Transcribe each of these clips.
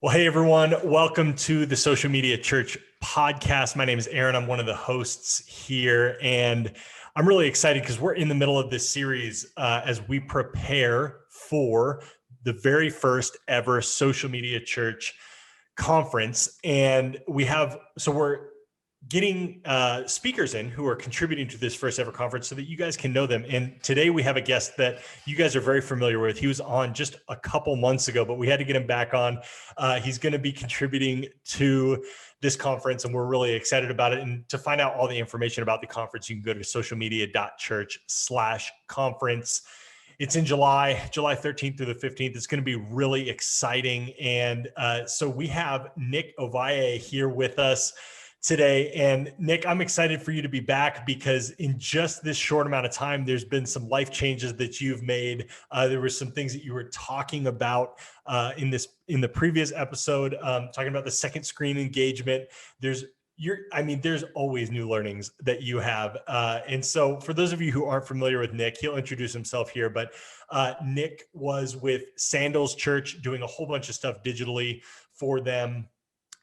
Well, hey everyone, welcome to the Social Media Church podcast. My name is Aaron. I'm one of the hosts here, and I'm really excited because we're in the middle of this series as we prepare for the very first ever Social Media Church conference. And we're getting speakers in who are contributing to this first ever conference so that you guys can know them. And today we have a guest that you guys are very familiar with. He was on just a couple months ago, but we had to get him back on. He's going to be contributing to this conference, and we're really excited about it. And to find out all the information about the conference, you can go to socialmedia.church/conference. It's in July 13th through the 15th. It's going to be really exciting. And so we have Nick Ovalle here with us today. And Nick, I'm excited for you to be back because in just this short amount of time, there's been some life changes that you've made. There were some things that you were talking about in the previous episode, talking about the second screen engagement. There's always new learnings that you have. And so for those of you who aren't familiar with Nick, he'll introduce himself here, but Nick was with Sandals Church doing a whole bunch of stuff digitally for them,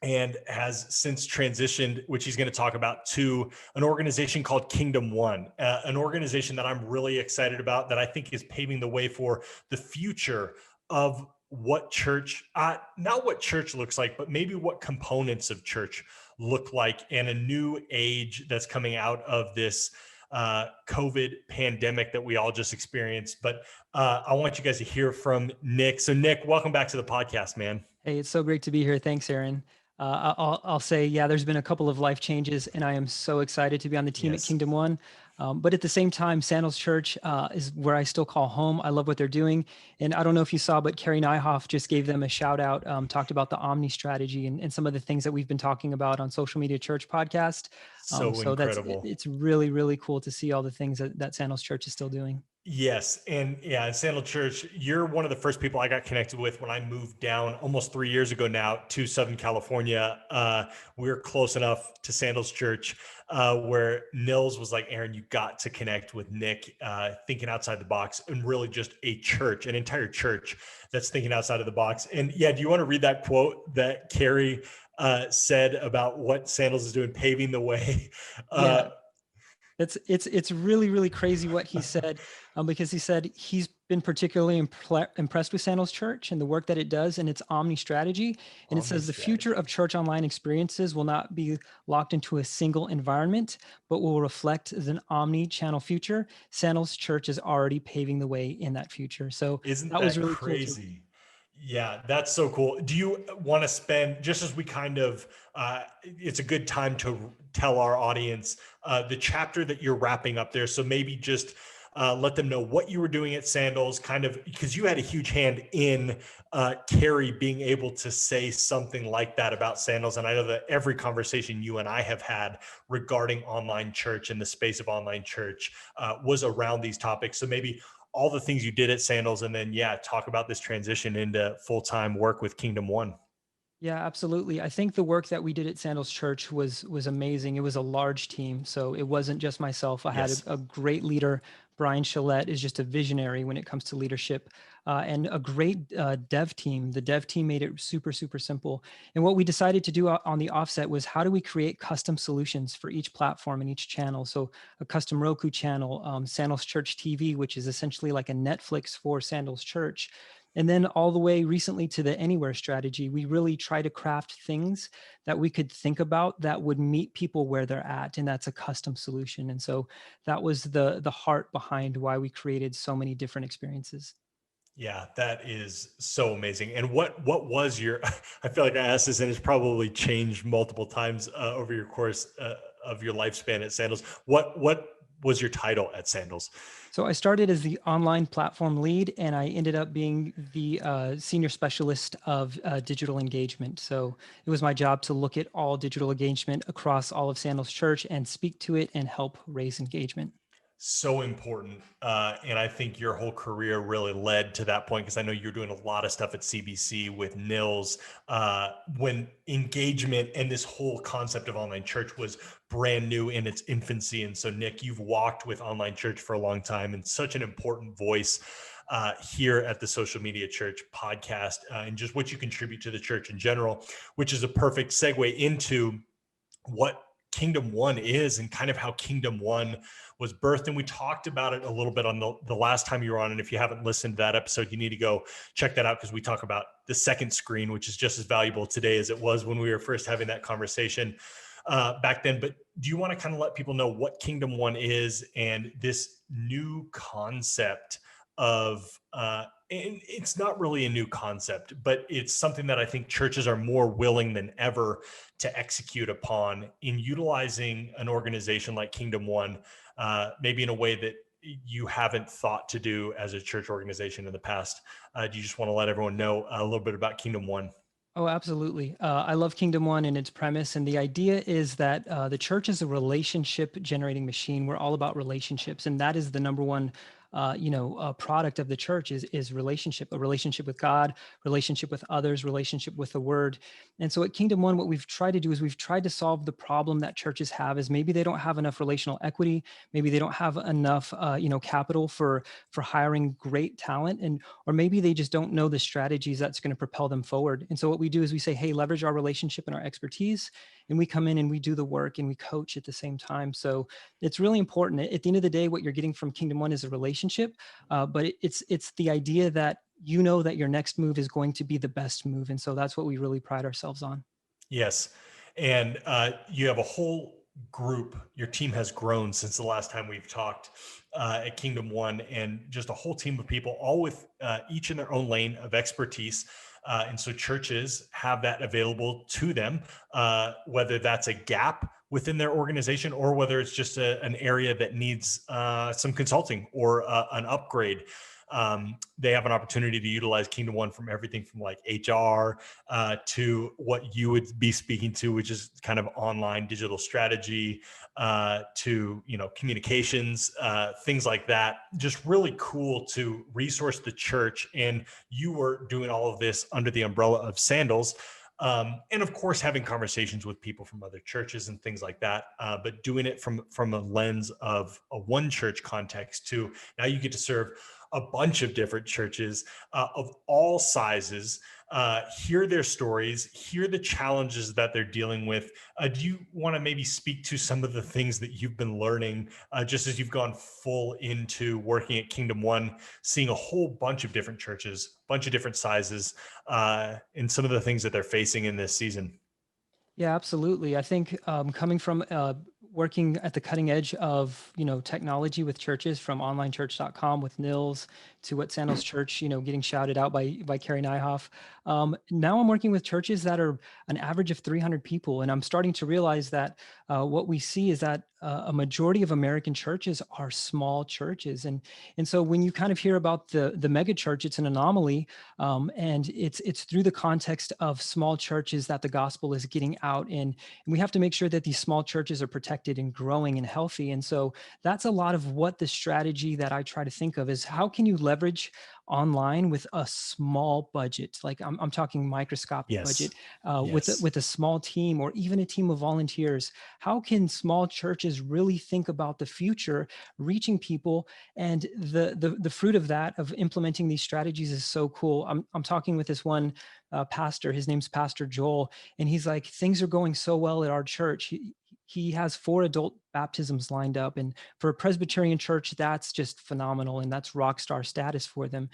and has since transitioned, which he's going to talk about, to an organization called Kingdom One, an organization that I'm really excited about, that I think is paving the way for the future of what church, not what church looks like, but maybe what components of church look like, and a new age that's coming out of this COVID pandemic that we all just experienced. But I want you guys to hear from Nick. So Nick, welcome back to the podcast, man. Hey, it's so great to be here. Thanks, Aaron. I'll say, yeah, there's been a couple of life changes, and I am so excited to be on the team at Kingdom One. But at the same time, Sandals Church is where I still call home. I love what they're doing. And I don't know if you saw, but Carrie Nyhoff just gave them a shout out, talked about the Omni strategy and some of the things that we've been talking about on Social Media Church podcast. So incredible. It's really, really cool to see all the things that Sandals Church is still doing. Yes. And yeah, Sandals Church, you're one of the first people I got connected with when I moved down almost 3 years ago now to Southern California. We're close enough to Sandals Church where Nils was like, Aaron, you got to connect with Nick, thinking outside the box, and really just an entire church that's thinking outside of the box. And yeah, do you want to read that quote that Carrie said about what Sandals is doing, paving the way? Yeah. It's really, really crazy what he said, because he said he's been particularly impressed with Sandals Church and the work that it does and its omni strategy. And it says the future of church online experiences will not be locked into a single environment, but will reflect an omni-channel future. Sandals Church is already paving the way in that future. So isn't that was really crazy? Cool. Yeah, that's so cool. Do you want to spend, just as we kind of, it's a good time to tell our audience the chapter that you're wrapping up there. So maybe just let them know what you were doing at Sandals, kind of, because you had a huge hand in Carrie being able to say something like that about Sandals. And I know that every conversation you and I have had regarding online church and the space of online church was around these topics. So maybe all the things you did at Sandals, and then, talk about this transition into full-time work with Kingdom One. Yeah, absolutely. I think the work that we did at Sandals Church was amazing. It was a large team, so it wasn't just myself. I had a great leader. Brian Chalette is just a visionary when it comes to leadership, and a great dev team. The dev team made it super, super simple. And what we decided to do on the offset was, how do we create custom solutions for each platform and each channel? So a custom Roku channel, Sandals Church TV, which is essentially like a Netflix for Sandals Church. And then all the way recently to the anywhere strategy, we really try to craft things that we could think about that would meet people where they're at. And that's a custom solution. And so that was the heart behind why we created so many different experiences. Yeah, that is so amazing. And what was your, I feel like I asked this and it's probably changed multiple times over your course of your lifespan at Sandals. What was your title at Sandals? So I started as the online platform lead, and I ended up being the senior specialist of digital engagement. So it was my job to look at all digital engagement across all of Sandals Church and speak to it and help raise engagement. So important. And I think your whole career really led to that point, because I know you're doing a lot of stuff at CBC with Nils when engagement and this whole concept of online church was brand new in its infancy. And so Nick, you've walked with online church for a long time and such an important voice here at the Social Media Church podcast, and just what you contribute to the church in general, which is a perfect segue into what Kingdom One is and kind of how Kingdom One was birthed. And we talked about it a little bit on the last time you were on. And if you haven't listened to that episode, you need to go check that out, because we talk about the second screen, which is just as valuable today as it was when we were first having that conversation back then. But do you want to kind of let people know what Kingdom One is and this new concept of, and it's not really a new concept, but it's something that I think churches are more willing than ever to execute upon in utilizing an organization like Kingdom One, maybe in a way that you haven't thought to do as a church organization in the past. Do you just want to let everyone know a little bit about Kingdom One? Oh, absolutely. I love Kingdom One and its premise. And the idea is that the church is a relationship generating machine. We're all about relationships. And that is the number one, product of the church is relationship, a relationship with God, relationship with others, relationship with the word. And so at Kingdom One, what we've tried to do is we've tried to solve the problem that churches have is maybe they don't have enough relational equity. Maybe they don't have enough, capital for hiring great talent. Or maybe they just don't know the strategies that's going to propel them forward. And so what we do is we say, hey, leverage our relationship and our expertise. And we come in and we do the work and we coach at the same time. So it's really important. At the end of the day, what you're getting from Kingdom One is a relationship, but it's the idea that you know that your next move is going to be the best move. And so that's what we really pride ourselves on. Yes. And you have a whole group. Your team has grown since the last time we've talked at Kingdom One, and just a whole team of people, all with each in their own lane of expertise. And so churches have that available to them, whether that's a gap within their organization or whether it's just an area that needs some consulting or an upgrade. They have an opportunity to utilize Kingdom One from everything from like HR to what you would be speaking to, which is kind of online digital strategy, to communications, things like that. Just really cool to resource the church. And you were doing all of this under the umbrella of Sandals. And of course, having conversations with people from other churches and things like that, but doing it from a lens of a one church context too. Now you get to serve a bunch of different churches of all sizes, hear their stories, hear the challenges that they're dealing with. Do you want to maybe speak to some of the things that you've been learning just as you've gone full into working at Kingdom One, seeing a whole bunch of different churches, bunch of different sizes, and some of the things that they're facing in this season? Yeah, absolutely. I think coming from working at the cutting edge of technology with churches, from onlinechurch.com with Nils to what Sandals Church, getting shouted out by Carrie Nyhoff. Now I'm working with churches that are an average of 300 people, and I'm starting to realize that what we see is that a majority of American churches are small churches, and so when you kind of hear about the mega church, it's an anomaly, and it's through the context of small churches that the gospel is getting out in, and we have to make sure that these small churches are protected and growing and healthy. And so that's a lot of what the strategy that I try to think of is: how can you leverage online with a small budget? Like I'm talking microscopic Yes. budget, Yes. with a small team or even a team of volunteers. How can small churches really think about the future, reaching people? And the fruit of that, of implementing these strategies, is so cool. I'm talking with this one pastor. His name's Pastor Joel, and he's like, things are going so well at our church. He has 4 adult baptisms lined up, and for a Presbyterian church, that's just phenomenal, and that's rock star status for them,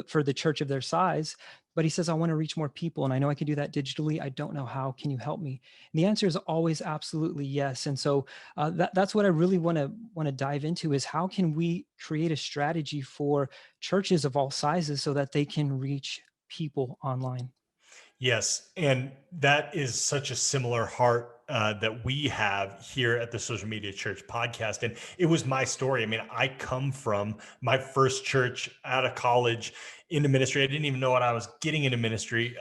for the church of their size. But he says, I want to reach more people, and I know I can do that digitally. I don't know how. Can you help me? And the answer is always absolutely yes. And so that's what I really want to dive into, is how can we create a strategy for churches of all sizes so that they can reach people online. Yes. And that is such a similar heart that we have here at the Social Media Church podcast. And it was my story. I mean, I come from my first church out of college into ministry. I didn't even know what I was getting into ministry,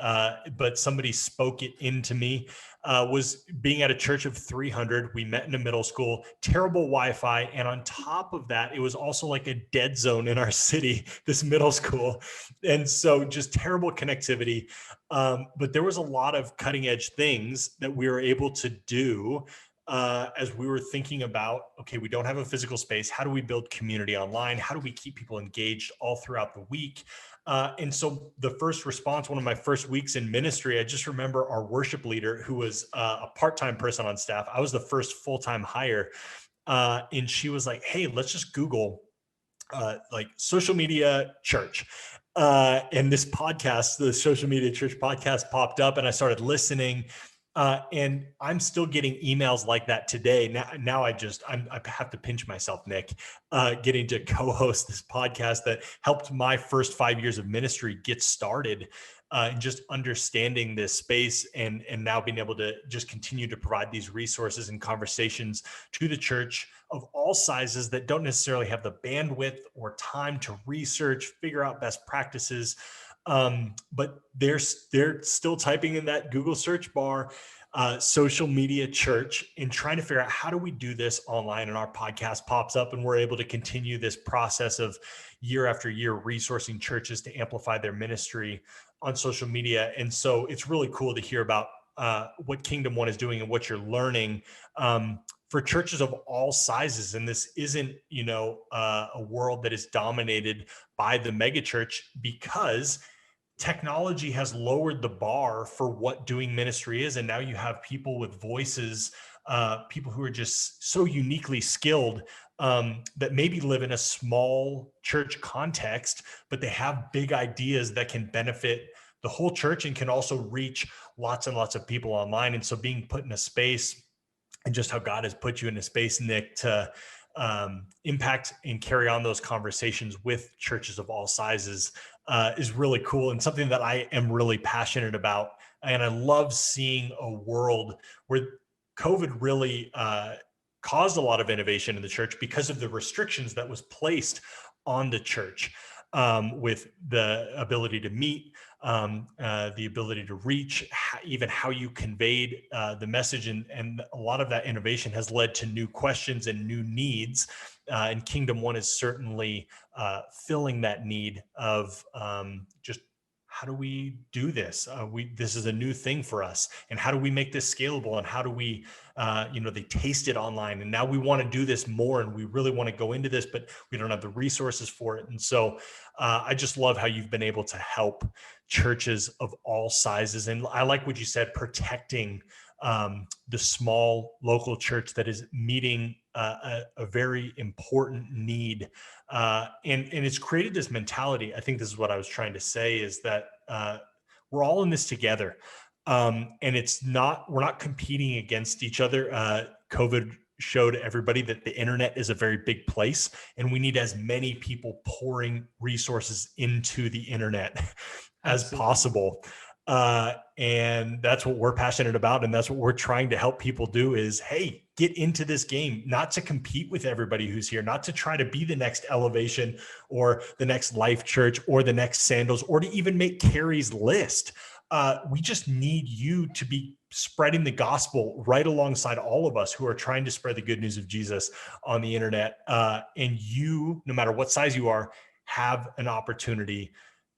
but somebody spoke it into me. Was being at a church of 300. We met in a middle school, terrible Wi-Fi. And on top of that, it was also like a dead zone in our city, this middle school. And so just terrible connectivity. But there was a lot of cutting edge things that we were able to do as we were thinking about, okay, we don't have a physical space. How do we build community online? How do we keep people engaged all throughout the week? And so the first response, one of my first weeks in ministry, I just remember our worship leader, who was a part-time person on staff. I was the first full-time hire. And she was like, hey, let's just Google like social media church. And this podcast, the social media church podcast, popped up, and I started listening. And I'm still getting emails like that today. Now I have to pinch myself, Nick, getting to co-host this podcast that helped my first 5 years of ministry get started, and just understanding this space, and now being able to just continue to provide these resources and conversations to the church of all sizes that don't necessarily have the bandwidth or time to research, figure out best practices. But they're still typing in that Google search bar, social media church, and trying to figure out, how do we do this online? And our podcast pops up, and we're able to continue this process of year after year resourcing churches to amplify their ministry on social media. And so it's really cool to hear about what Kingdom One is doing and what you're learning for churches of all sizes. And this isn't, a world that is dominated by the megachurch, because technology has lowered the bar for what doing ministry is. And now you have people with voices, people who are just so uniquely skilled, that maybe live in a small church context, but they have big ideas that can benefit the whole church and can also reach lots and lots of people online. And so being put in a space, and just how God has put you in a space, Nick, to impact and carry on those conversations with churches of all sizes is really cool, and something that I am really passionate about. And I love seeing a world where COVID really caused a lot of innovation in the church because of the restrictions that was placed on the church, with the ability to meet, the ability to reach, even how you conveyed the message. And a lot of that innovation has led to new questions and new needs. And Kingdom One is certainly filling that need of just, how do we do this? This is a new thing for us. And how do we make this scalable? And how do we, they taste it online, and now we want to do this more, and we really want to go into this, but we don't have the resources for it. And so I just love how you've been able to help churches of all sizes. And I like what you said, protecting the small local church that is meeting a very important need. And it's created this mentality. I think this is what I was trying to say, is that we're all in this together. And we're not competing against each other. COVID showed everybody that the internet is a very big place, and we need as many people pouring resources into the internet as possible. And that's what we're passionate about. And that's what we're trying to help people do is, hey, get into this game, not to compete with everybody who's here, not to try to be the next Elevation or the next Life Church or the next Sandals, or to even make Carrie's list. We just need you to be spreading the gospel right alongside all of us who are trying to spread the good news of Jesus on the internet. And you, no matter what size you are, have an opportunity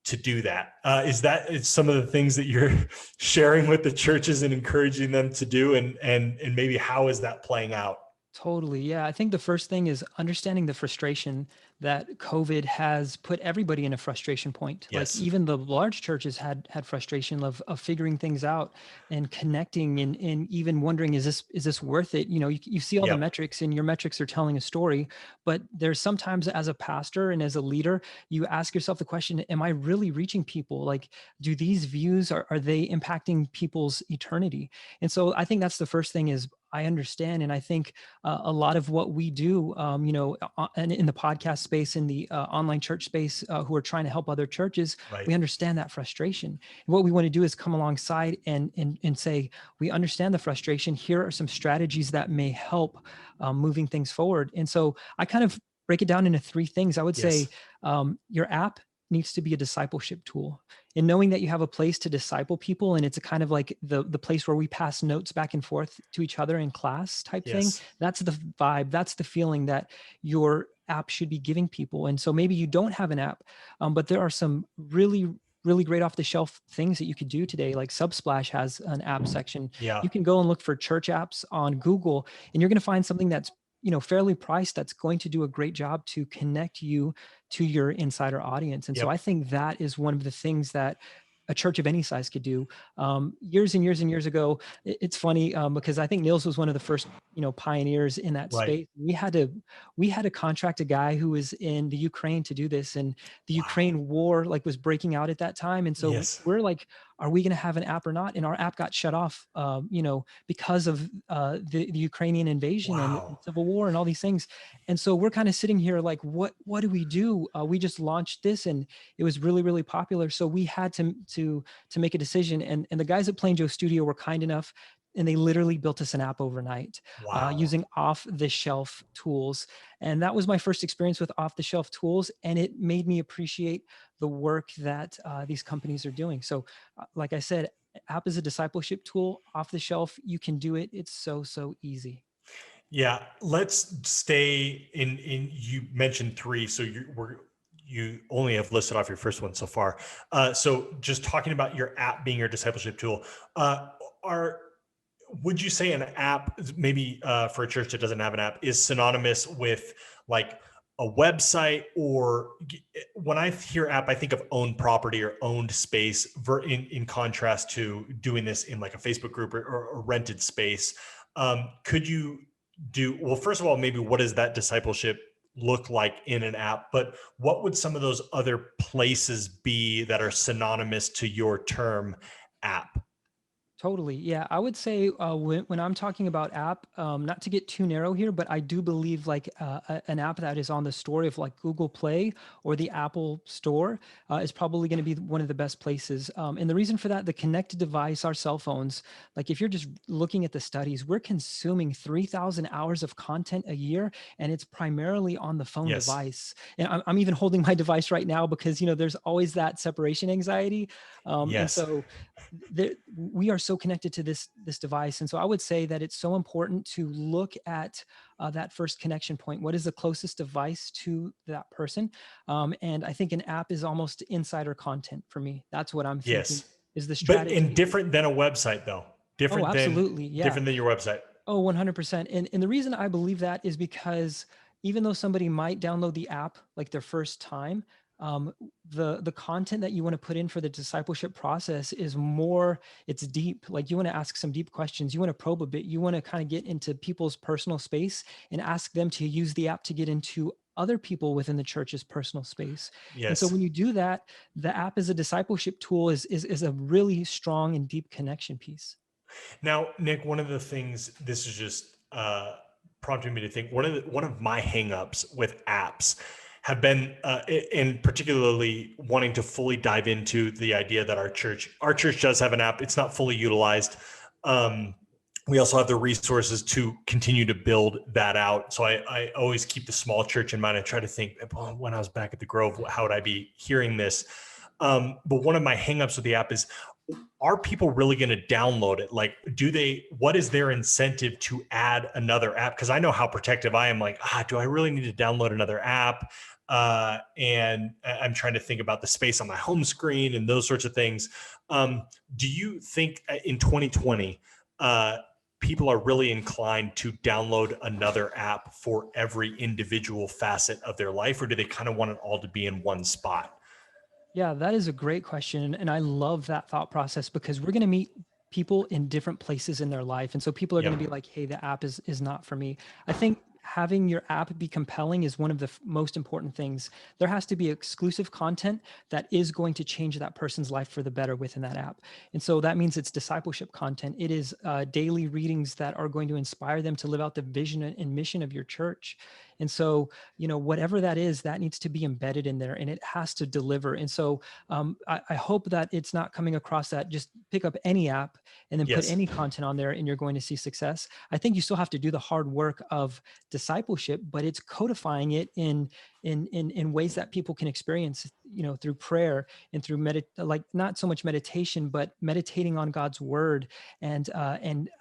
to do that. Is some of the things that you're sharing with the churches and encouraging them to do? And maybe how is that playing out? Totally. Yeah. I think the first thing is understanding the frustration that COVID has put everybody in a frustration point. Yes. Like even the large churches had frustration of figuring things out and connecting, and even wondering, is this worth it? You see all the metrics, and your metrics are telling a story, but there's sometimes, as a pastor and as a leader, you ask yourself the question, am I really reaching people? Like, do these views, are they impacting people's eternity? And so I think that's the first thing, is I understand. And I think a lot of what we do, and in the podcast space, in the online church space, who are trying to help other churches, Right. We understand that frustration. And what we want to do is come alongside and say, we understand the frustration. Here are some strategies that may help moving things forward. And so I kind of break it down into three things. I would say your app needs to be a discipleship tool, and knowing that you have a place to disciple people, and it's a kind of like the place where we pass notes back and forth to each other in class type thing. That's the vibe. That's the feeling that your app should be giving people. And so maybe you don't have an app, but there are some really really great off the shelf things that you could do today. Like Subsplash has an app section. Yeah. You can go and look for church apps on Google, and you're going to find something that's fairly priced, that's going to do a great job to connect you to your insider audience. And so I Yep. think that is one of the things that a church of any size could do. Years and years and years ago, it's funny, because I think Niels was one of the first pioneers in that Right. space. We had to contract a guy who was in the Ukraine to do this, and the Wow. Ukraine war like was breaking out at that time. And so Yes. we're like, are we going to have an app or not? And our app got shut off, because of the Ukrainian invasion and Wow. civil war and all these things. And so we're kind of sitting here like, what do we do? We just launched this, and it was really, really popular. So we had to make a decision. And the guys at Plain Joe Studio were kind enough, and they literally built us an app overnight, Wow. using off the shelf tools. And that was my first experience with off the shelf tools. And it made me appreciate the work that these companies are doing. So like I said, app is a discipleship tool. Off the shelf, you can do it. It's so easy. Yeah, let's stay in you mentioned three, so you only have listed off your first one so far. So just talking about your app being your discipleship tool, are would you say an app, maybe for a church that doesn't have an app, is synonymous with like a website? Or when I hear app, I think of owned property or owned space, in contrast to doing this in like a Facebook group or rented space. Could you well, first of all, maybe what does that discipleship look like in an app? But what would some of those other places be that are synonymous to your term app? Totally. Yeah. I would say when I'm talking about app, not to get too narrow here, but I do believe like an app that is on the store of like Google Play or the Apple Store is probably going to be one of the best places. And the reason for that, the connected device, our cell phones, like if you're just looking at the studies, we're consuming 3,000 hours of content a year, and it's primarily on the phone Yes. device. And I'm even holding my device right now because, there's always that separation anxiety. And Yes. so we are so connected to this device. And so I would say that it's so important to look at that first connection point. What is the closest device to that person? And I think an app is almost insider content for me. That's what I'm thinking Yes. is the But and strategy. different than a website though. Oh, Different than absolutely. Yeah. different than your website. Oh, 100%. And the reason I believe that is because even though somebody might download the app like their first time, um, the content that you want to put in for the discipleship process is more, it's deep. Like you want to ask some deep questions. You want to probe a bit. You want to kind of get into people's personal space and ask them to use the app to get into other people within the church's personal space. And so Yes. when you do that, the app as a discipleship tool is a really strong and deep connection piece. Now, Nick, one of the things, this is just prompting me to think, one of my hangups with apps have been, and particularly wanting to fully dive into the idea that our church does have an app. It's not fully utilized. We also have the resources to continue to build that out. So I always keep the small church in mind. I try to think, well, when I was back at the Grove, how would I be hearing this? But one of my hangups with the app is, are people really going to download it? Like, what is their incentive to add another app? Because I know how protective I am. Like, do I really need to download another app? And I'm trying to think about the space on my home screen and those sorts of things. Do you think in 2020, people are really inclined to download another app for every individual facet of their life, or do they kind of want it all to be in one spot? Yeah, that is a great question. And I love that thought process because we're going to meet people in different places in their life. And so people are going to Yep. be like, hey, the app is not for me. I think having your app be compelling is one of the most important things. There has to be exclusive content that is going to change that person's life for the better within that app. And so that means it's discipleship content. It is daily readings that are going to inspire them to live out the vision and mission of your church. And so, whatever that is, that needs to be embedded in there and it has to deliver. And so I hope that it's not coming across that just pick up any app and then put Yes. any content on there and you're going to see success. I think you still have to do the hard work of discipleship, but it's codifying it in ways that people can experience, through prayer and through like not so much meditation, but meditating on God's word and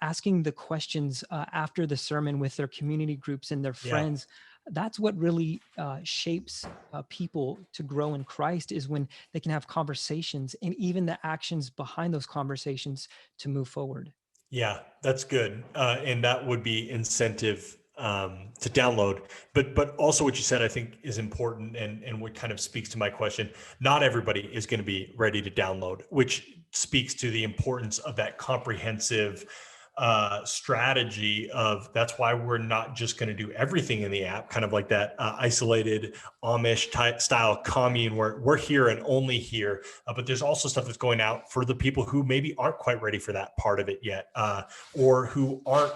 asking the questions after the sermon with their community groups and their Yeah. friends. That's what really shapes people to grow in Christ, is when they can have conversations and even the actions behind those conversations to move forward. Yeah, that's good. And that would be incentive to download. But also what you said, I think, is important, and what kind of speaks to my question. Not everybody is going to be ready to download, which speaks to the importance of that comprehensive strategy of, that's why we're not just going to do everything in the app, kind of like that isolated Amish type style commune where we're here and only here. But there's also stuff that's going out for the people who maybe aren't quite ready for that part of it yet, or who aren't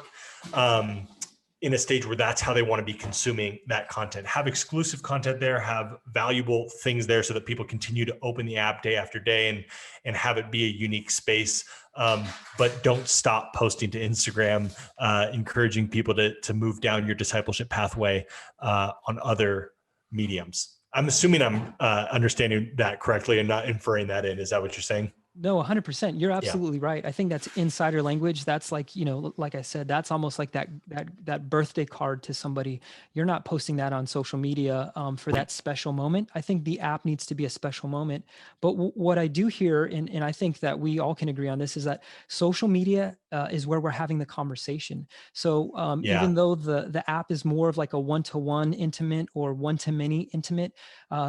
in a stage where that's how they want to be consuming that content. Have exclusive content there, have valuable things there so that people continue to open the app day after day and have it be a unique space. But don't stop posting to Instagram, encouraging people to move down your discipleship pathway on other mediums. I'm assuming I'm understanding that correctly and not inferring that in. Is that what you're saying? No, 100%. You're Yeah. absolutely right. I think that's insider language. That's like, like I said, that's almost like that birthday card to somebody. You're not posting that on social media for that special moment. I think the app needs to be a special moment. But what I do hear, and I think that we all can agree on this, is that social media is where we're having the conversation. So even though the app is more of like a one-to-one intimate or one-to-many intimate,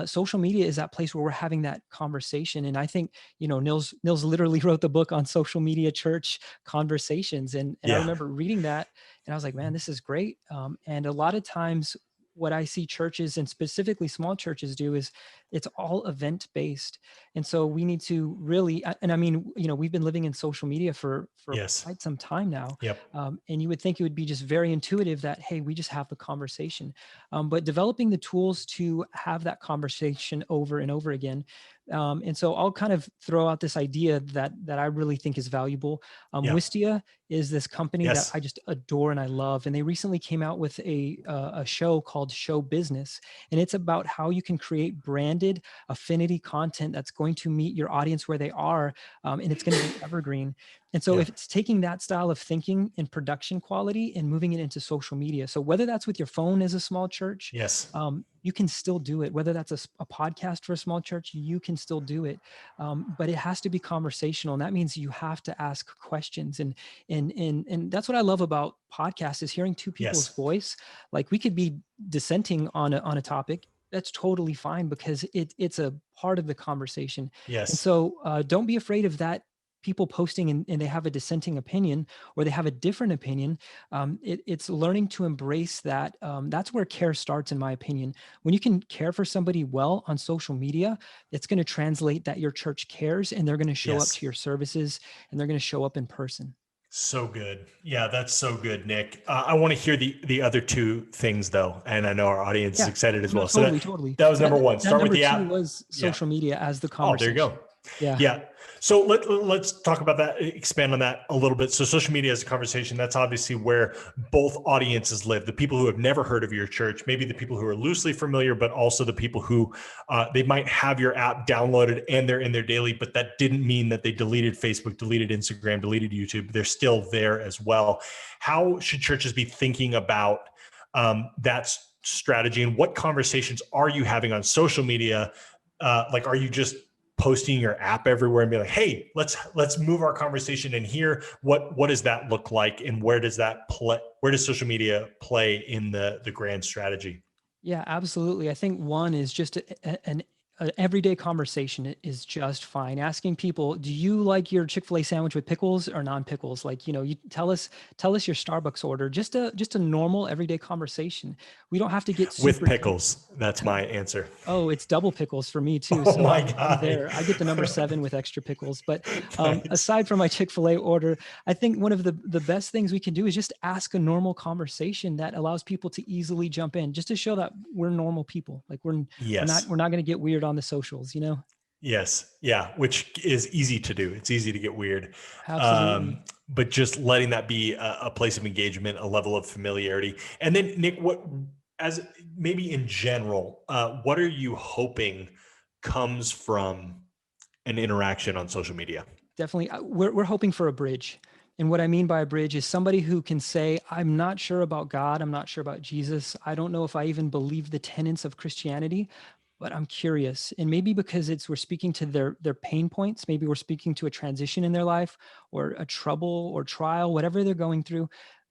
social media is that place where we're having that conversation. And I think, Nils literally wrote the book on social media church conversations. And I remember reading that and I was like, man, this is great. And a lot of times what I see churches, and specifically small churches, do is it's all event based. And so we need to really, and I mean, we've been living in social media for quite some time now. Yep. And you would think it would be just very intuitive that, hey, we just have the conversation. But developing the tools to have that conversation over and over again. And so I'll kind of throw out this idea that I really think is valuable. Wistia is this company that I just adore and I love. And they recently came out with a show called Show Business. And it's about how you can create branded affinity content that's going to meet your audience where they are. And it's going to be evergreen. And so if it's taking that style of thinking and production quality and moving it into social media. So whether that's with your phone as a small church, you can still do it. Whether that's a podcast for a small church, you can still do it. But it has to be conversational. And that means you have to ask questions. And that's what I love about podcasts, is hearing two people's voice. Like, we could be dissenting on a topic. That's totally fine, because it's a part of the conversation. And so don't be afraid of that. People posting and they have a dissenting opinion, or they have a different opinion. It's learning to embrace that. That's where care starts, in my opinion. When you can care for somebody well on social media, it's going to translate that your church cares, and they're going to show up to your services, and they're going to show up in person. So good. Yeah, that's so good, Nick. I want to hear the other two things though, and I know our audience is excited as well. Totally. That was number one. Start with the app. Number two was social media as the conversation. Oh, there you go. Yeah. So let's talk about that, expand on that a little bit. So social media as a conversation, that's obviously where both audiences live. The people who have never heard of your church, maybe the people who are loosely familiar, but also the people who they might have your app downloaded and they're in there daily, but that didn't mean that they deleted Facebook, deleted Instagram, deleted YouTube. They're still there as well. How should churches be thinking about that strategy, and what conversations are you having on social media? Are you just posting your app everywhere and be like, hey, let's move our conversation in here? What does that look like, and where does social media play in the grand strategy? Yeah, absolutely. I think one is just an everyday conversation is just fine. Asking people, do you like your Chick-fil-A sandwich with pickles or non-pickles? You tell us your Starbucks order. Just a normal everyday conversation. We don't have to get super with pickles. That's my answer. Oh, it's double pickles for me too. So my God. I'm there. I get the number 7 with extra pickles. But aside from my Chick-fil-A order, I think one of the best things we can do is just ask a normal conversation that allows people to easily jump in, just to show that we're normal people. Like we're not going to get weird on the socials, Yes. Yeah. Which is easy to do. It's easy to get weird. Absolutely. But just letting that be a place of engagement, a level of familiarity. And then Nick, as maybe in general, what are you hoping comes from an interaction on social media? Definitely. We're hoping for a bridge. And what I mean by a bridge is somebody who can say, I'm not sure about God. I'm not sure about Jesus. I don't know if I even believe the tenets of Christianity, but I'm curious. And maybe because we're speaking to their pain points, maybe we're speaking to a transition in their life or a trouble or trial, whatever they're going through.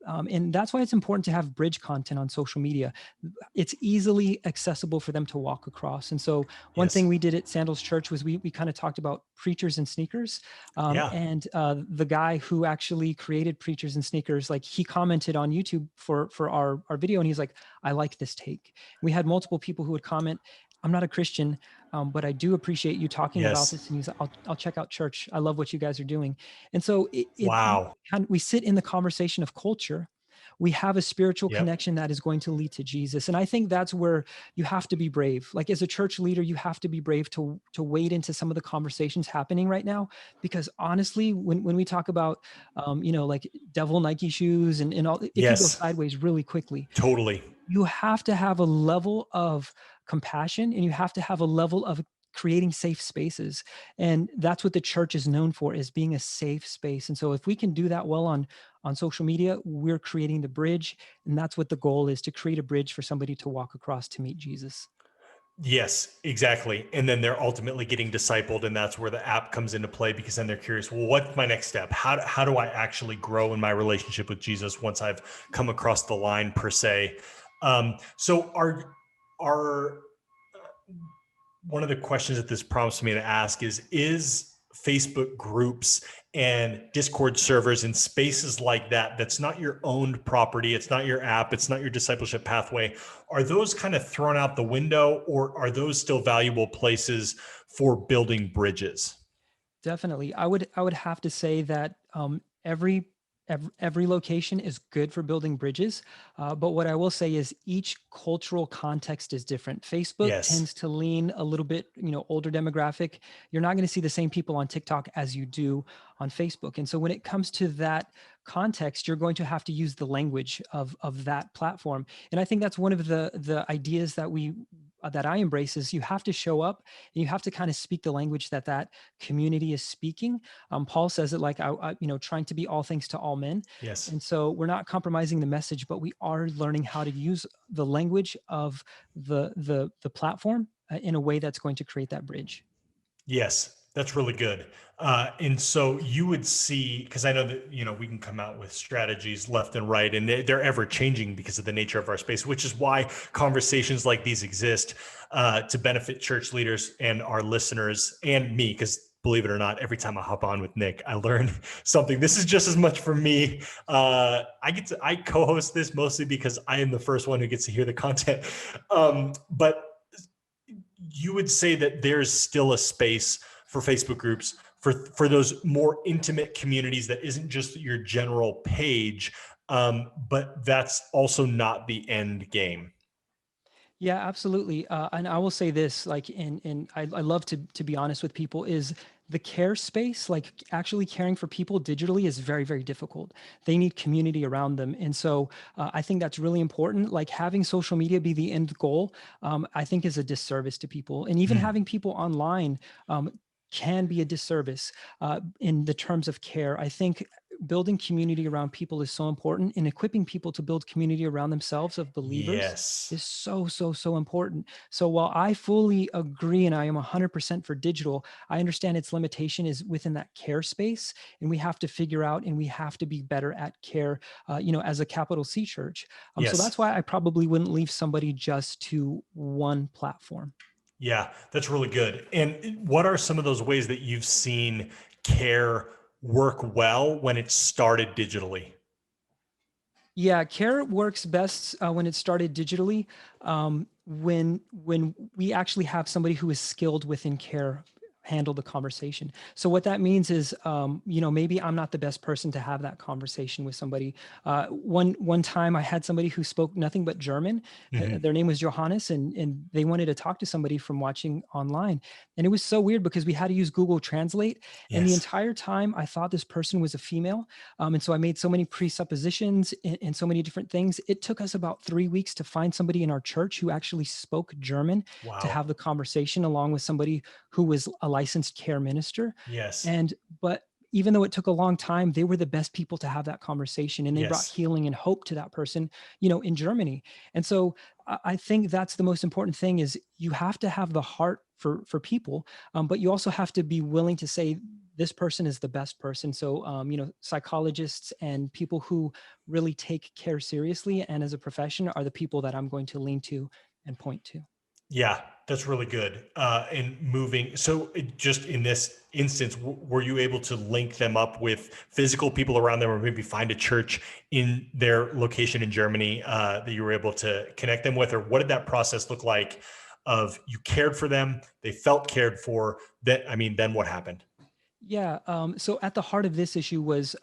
And that's why it's important to have bridge content on social media. It's easily accessible for them to walk across. And so one thing Yes. we did at Sandals Church was we kind of talked about preachers and sneakers. Yeah. And the guy who actually created Preachers and Sneakers, like he commented on YouTube for our video, and he's like, I like this take. We had multiple people who would comment, I'm not a Christian, but I do appreciate you talking about Yes. this. And he's like, I'll check out church. I love what you guys are doing. And so Wow. we sit in the conversation of culture. We have a spiritual Yep. connection that is going to lead to Jesus. And I think that's where you have to be brave. Like as a church leader, you have to be brave to wade into some of the conversations happening right now. Because honestly, when we talk about, like devil Nike shoes and all, it could go Yes. sideways really quickly. Totally. You have to have a level of compassion, and you have to have a level of creating safe spaces. And that's what the church is known for, is being a safe space. And so if we can do that well on social media, we're creating the bridge. And that's what the goal is, to create a bridge for somebody to walk across to meet Jesus. Yes, exactly. And then they're ultimately getting discipled, and that's where the app comes into play, because then they're curious, well, what's my next step? How do I actually grow in my relationship with Jesus once I've come across the line, per se? So are one of the questions that this prompts me to ask is Facebook groups and Discord servers and spaces like that, that's not your owned property, it's not your app, it's not your discipleship pathway, are those kind of thrown out the window, or are those still valuable places for building bridges? Definitely. I would have to say that every location is good for building bridges. But what I will say is each cultural context is different. Facebook Yes. tends to lean a little bit, older demographic. You're not going to see the same people on TikTok as you do on Facebook. And so when it comes to that context, you're going to have to use the language of that platform. And I think that's one of the ideas that I embrace, is you have to show up and you have to kind of speak the language that community is speaking. Paul says it like, trying to be all things to all men. Yes. And so we're not compromising the message, but we are learning how to use the language of the platform in a way that's going to create that bridge. Yes, that's really good. And so you would see, because I know that, we can come out with strategies left and right, and they're ever changing because of the nature of our space, which is why conversations like these exist, to benefit church leaders and our listeners and me, because believe it or not, every time I hop on with Nick, I learn something. This is just as much for me. I co-host this mostly because I am the first one who gets to hear the content. But you would say that there's still a space for Facebook groups, for those more intimate communities that isn't just your general page, but that's also not the end game. Yeah, absolutely. And I will say this, like, and I love to be honest with people, is the care space, like actually caring for people digitally, is very, very difficult. They need community around them. And so I think that's really important. Like having social media be the end goal, I think is a disservice to people. And even Mm. having people online can be a disservice in the terms of care. I think building community around people is so important, and equipping people to build community around themselves of believers Yes. is so important. So while I fully agree and I am 100% for digital, I understand its limitation is within that care space, and we have to figure out and we have to be better at care, as a capital C church. So that's Yes. why I probably wouldn't leave somebody just to one platform. Yeah, that's really good. And what are some of those ways that you've seen care work well when it started digitally? Yeah, care works best when it started digitally. When we actually have somebody who is skilled within care handle the conversation. So what that means is, maybe I'm not the best person to have that conversation with somebody. One time I had somebody who spoke nothing but German. Mhm. Their name was Johannes, and they wanted to talk to somebody from watching online. And it was so weird because we had to use Google Translate. And the Yes. entire time I thought this person was a female. And so I made so many presuppositions and so many different things. It took us about 3 weeks to find somebody in our church who actually spoke German to Wow. have the conversation, along with somebody who was a licensed care minister. Yes. And but even though it took a long time, they were the best people to have that conversation, and they brought Yes. healing and hope to that person, in Germany. And so I think that's the most important thing, is you have to have the heart for people, but you also have to be willing to say, this person is the best person. So, psychologists and people who really take care seriously and as a profession are the people that I'm going to lean to and point to. Yeah, that's really good. And moving, so just in this instance, were you able to link them up with physical people around them, or maybe find a church in their location in Germany that you were able to connect them with? Or what did that process look like of you cared for them, they felt cared for, then what happened? Yeah. So at the heart of this issue was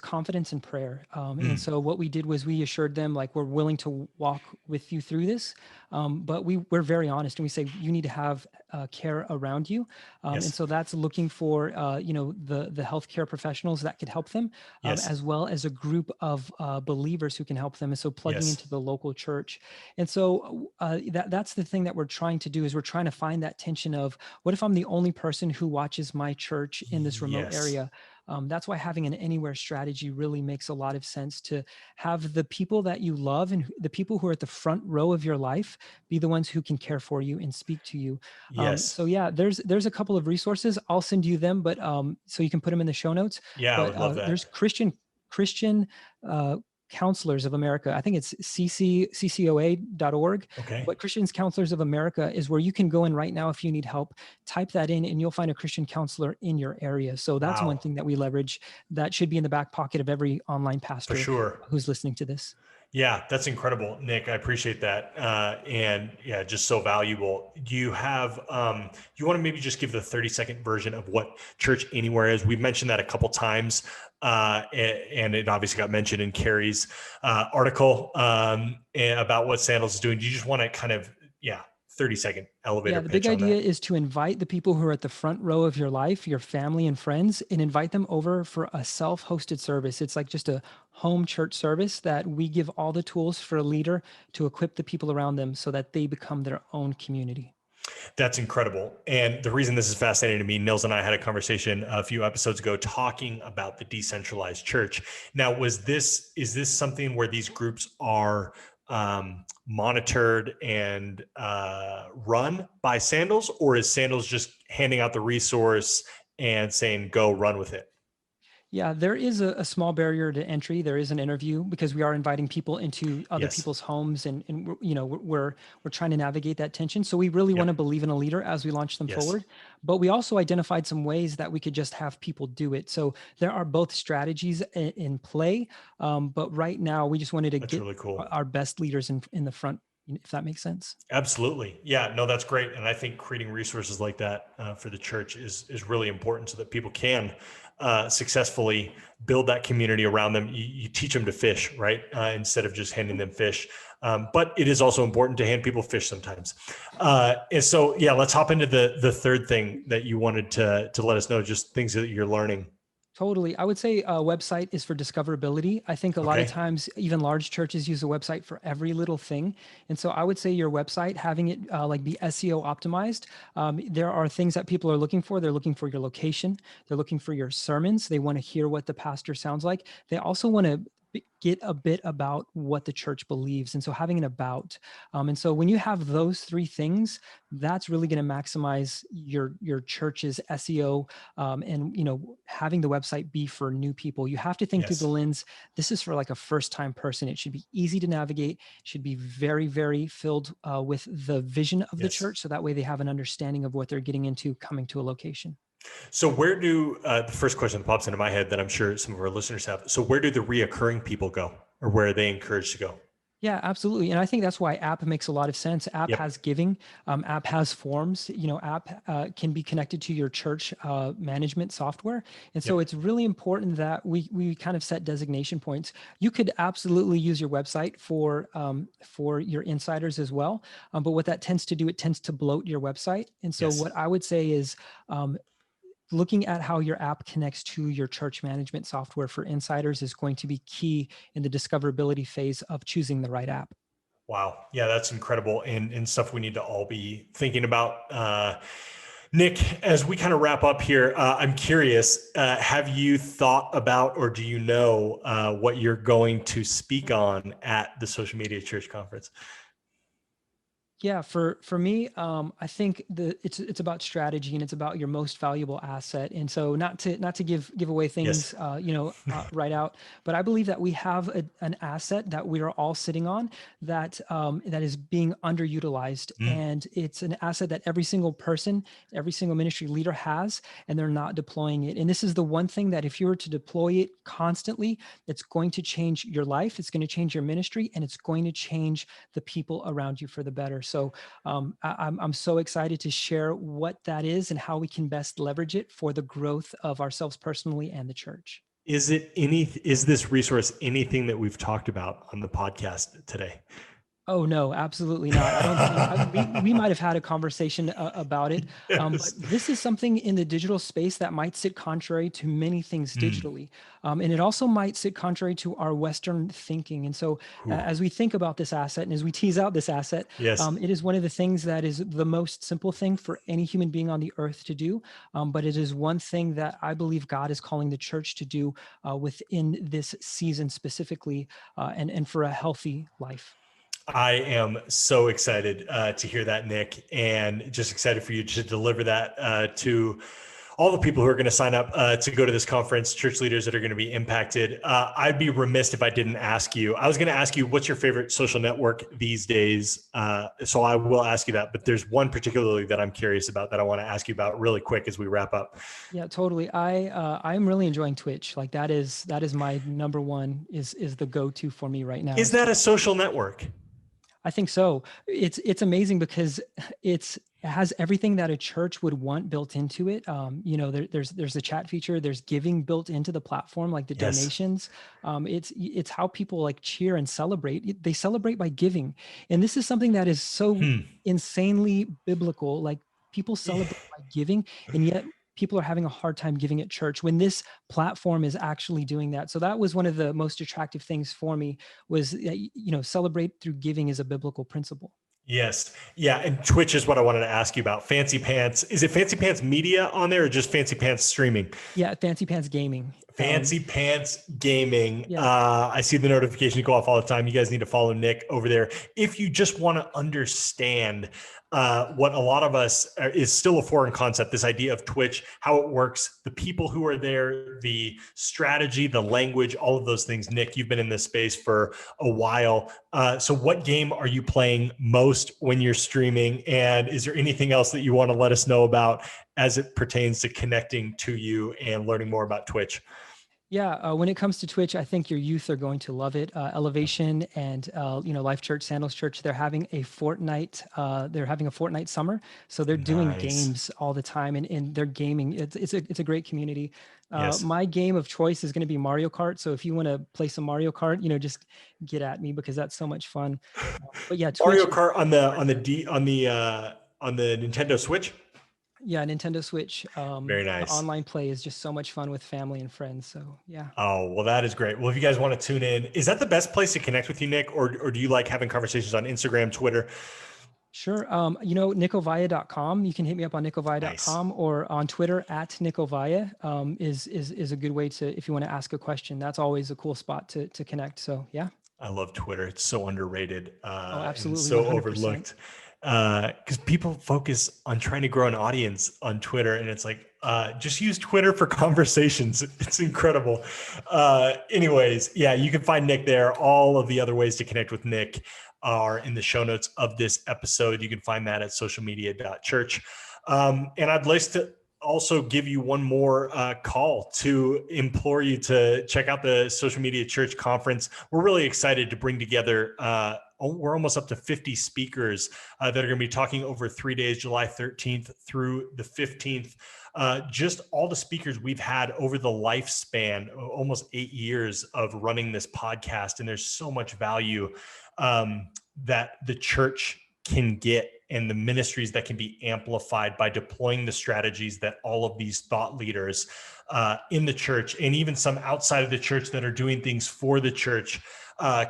confidence and prayer. And Mm, so what we did was we assured them, like, we're willing to walk with you through this, but we're very honest, and we say you need to have care around you. And yes, so that's looking for the healthcare professionals that could help them, yes, as well as a group of believers who can help them. And so plugging yes, into the local church. And so that's the thing that we're trying to do, is we're trying to find that tension of, what if I'm the only person who watches my church in this remote yes, area? That's why having an anywhere strategy really makes a lot of sense, to have the people that you love and the people who are at the front row of your life be the ones who can care for you and speak to you. So yes. yeah, there's a couple of resources. I'll send you them, but so you can put them in the show notes. Yeah, I But would love there's that. Christian uh, Counselors of America. I think it's ccoa.org. Okay. But Christians Counselors of America is where you can go in right now if you need help. Type that in, and you'll find a Christian counselor in your area. So that's one Wow. thing that we leverage, that should be in the back pocket of every online For pastor sure. who's listening to this. Yeah, that's incredible, Nick. I appreciate that. And yeah, just so valuable. Do you have, you want to maybe just give the 30-second version of what Church Anywhere is? We've mentioned that a couple times, and it obviously got mentioned in Carrie's article about what Sandals is doing. Do you just want to kind of, yeah, 30-second Yeah, elevator the big pitch on idea that? is to invite the people who are at the front row of your life, your family and friends, and invite them over for a self-hosted service. It's like just a home church service that we give all the tools for a leader to equip the people around them so that they become their own community. That's incredible. And the reason this is fascinating to me, Nils and I had a conversation a few episodes ago talking about the decentralized church. Now, is this something where these groups are monitored and run by Sandals, or is Sandals just handing out the resource and saying, go run with it? Yeah, there is a small barrier to entry. There is an interview, because we are inviting people into other Yes. people's homes, and we're trying to navigate that tension. So we really want Yep. to believe in a leader as we launch them Yes. forward. But we also identified some ways that we could just have people do it. So there are both strategies in play. But right now, we just wanted to That's get really cool. our best leaders in the front, if that makes sense. Absolutely. Yeah, no, that's great. And I think creating resources like that for the church is really important, so that people can successfully build that community around them. You teach them to fish, right? Instead of just handing them fish. But it is also important to hand people fish sometimes. And so, yeah, let's hop into the third thing that you wanted to let us know, just things that you're learning. Totally. I would say a website is for discoverability. I think a lot of Okay. times, even large churches use a website for every little thing. And so I would say your website, having it like be SEO optimized. There are things that people are looking for. They're looking for your location. They're looking for your sermons. They want to hear what the pastor sounds like. They also want to get a bit about what the church believes. And so having an about. And so when you have those three things, that's really going to maximize your church's SEO, and having the website be for new people. You have to think through the Yes. lens, this is for like a first time person. It should be easy to navigate, should be very, very filled with the vision of the Yes. church, so that way they have an understanding of what they're getting into coming to a location. So where do the first question that pops into my head that I'm sure some of our listeners have? So where do the reoccurring people go, or where are they encouraged to go? Yeah, absolutely. And I think that's why app makes a lot of sense. App Yep. has giving, app has forms, app can be connected to your church management software. And so Yep. it's really important that we kind of set designation points. You could absolutely use your website for your insiders as well. But what that tends to do, it tends to bloat your website. And so Yes. what I would say is, looking at how your app connects to your church management software for insiders is going to be key in the discoverability phase of choosing the right app. Wow. Yeah, that's incredible, and stuff we need to all be thinking about. Nick, as we kind of wrap up here, I'm curious, have you thought about, or do you know what you're going to speak on at the Social Media Church Conference? Yeah, for me, I think it's about strategy and it's about your most valuable asset. And so not to give away Yes. things, right out, but I believe that we have an asset that we are all sitting on that is being underutilized, Mm. and it's an asset that every single person, every single ministry leader has, and they're not deploying it. And this is the one thing that if you were to deploy it constantly, it's going to change your life, it's going to change your ministry, and it's going to change the people around you for the better. So I'm so excited to share what that is and how we can best leverage it for the growth of ourselves personally and the church. Is this resource anything that we've talked about on the podcast today? Oh no, absolutely not. I don't think we might have had a conversation about it, but Yes. this is something in the digital space that might sit contrary to many things Mm. digitally, and it also might sit contrary to our Western thinking. And so, Ooh. as we think about this asset and as we tease out this asset, Yes. it is one of the things that is the most simple thing for any human being on the earth to do, but it is one thing that I believe God is calling the church to do within this season specifically, and for a healthy life. I am so excited to hear that, Nick, and just excited for you to deliver that to all the people who are going to sign up to go to this conference, church leaders that are going to be impacted. I'd be remiss if I didn't ask you. I was going to ask you, what's your favorite social network these days? So I will ask you that, but there's one particularly that I'm curious about that I want to ask you about really quick as we wrap up. Yeah, totally. I'm really enjoying Twitch. Like that is my number one is the go-to for me right now Is is that a Twitch. social network? I think so. It's amazing because it has everything that a church would want built into it. There's the chat feature, there's giving built into the platform, like the Yes. donations. It's how people like cheer and celebrate. They celebrate by giving, and this is something that is so Hmm. insanely biblical. Like people celebrate by giving, and yet people are having a hard time giving at church when this platform is actually doing that. So that was one of the most attractive things for me was celebrate through giving is a biblical principle. Yes. Yeah. And Twitch is what I wanted to ask you about. Fancy Pants. Is it Fancy Pants Media on there or just Fancy Pants Streaming? Yeah, Fancy Pants Gaming. Fancy Pants Gaming. Yeah, I see the notifications go off all the time. You guys need to follow Nick over there. If you just want to understand what a lot of us is still a foreign concept, this idea of Twitch, how it works, the people who are there, the strategy, the language, all of those things. Nick, you've been in this space for a while. So what game are you playing most when you're streaming? And is there anything else that you want to let us know about as it pertains to connecting to you and learning more about Twitch? yeah. When it comes to Twitch, I think your youth are going to love it. Elevation and Life Church, Sandals Church, they're having a fortnight. They're having a fortnight summer, so they're doing Nice. games all the time, and they're gaming. It's a great community. Yes. My game of choice is going to be Mario Kart. So if you want to play some Mario Kart, just get at me because that's so much fun. But yeah, Mario Twitch. Kart on the Nintendo Switch. Yeah, Nintendo Switch. Very The nice. online play is just so much fun with family and friends. So yeah. Oh, well, that is great. Well, if you guys want to tune in, is that the best place to connect with you, Nick? Or do you like having conversations on Instagram, Twitter? Sure. Nickovaya.com. You can hit me up on Nice. nickovaya.com or on Twitter at nickovaya, is a good way to, if you want to ask a question. That's always a cool spot to connect. So yeah. I love Twitter. It's so underrated Oh, and absolutely. so 100%. overlooked because people focus on trying to grow an audience on Twitter. And it's like, just use Twitter for conversations. It's incredible. Anyways, yeah, you can find Nick there. All of the other ways to connect with Nick are in the show notes of this episode. You can find that at socialmedia.church. And I'd like to also give you one more call to implore you to check out the Social Media Church Conference. We're really excited to bring together, we're almost up to 50 speakers that are going to be talking over 3 days, July 13th through the 15th. Just all the speakers we've had over the lifespan, almost 8 years of running this podcast. And there's so much value that the church can get and the ministries that can be amplified by deploying the strategies that all of these thought leaders in the church and even some outside of the church that are doing things for the church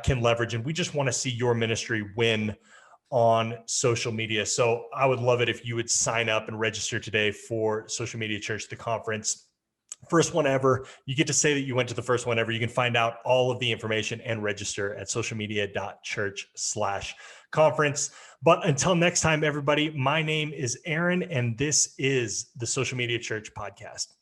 can leverage. And we just want to see your ministry win on social media. So I would love it if you would sign up and register today for Social Media Church, the conference. First one ever. You get to say that you went to the first one ever. You can find out all of the information and register at socialmedia.church/conference. But until next time, everybody, my name is Aaron, and this is the Social Media Church podcast.